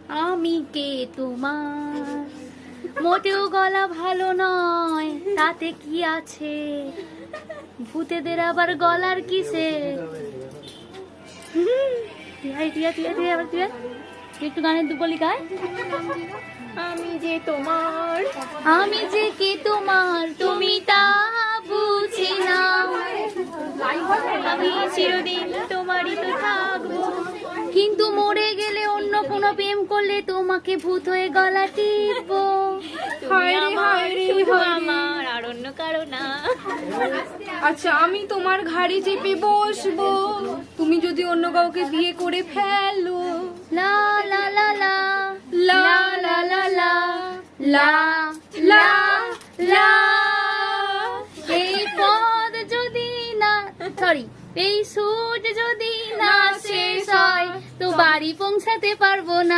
আমি কে তোমার, মোটেও গলা ভালো নয়, তাতে কি আছে, ভূতেদের আবার গলার কিসে। একটু গানের বলি গায়। আমি যে তোমার, আমি যে কে তোমার, তুমি তা বুঝি না, আমি চিরদিন তোমারই তো থাকবো। কিন্তু মরে গেলে অন্য কোনো প্রেম করলে তোমাকে ভূত হয়ে গলা টিপবো। হায় রে হায় রে, শুধু আমার আর অন্য কারো না। আচ্ছা, আমি তোমার ঘাড়ে চেপে বসবো, তুমি যদি অন্য কাউকে বিয়ে করে ফেলো। লা লা লা লা লা লা লা লা লা লা লা। এই পদ যদি না, সরি, এই সুর যদি না শেষ হয় তো বাড়ি পৌঁছাতে পারবো না।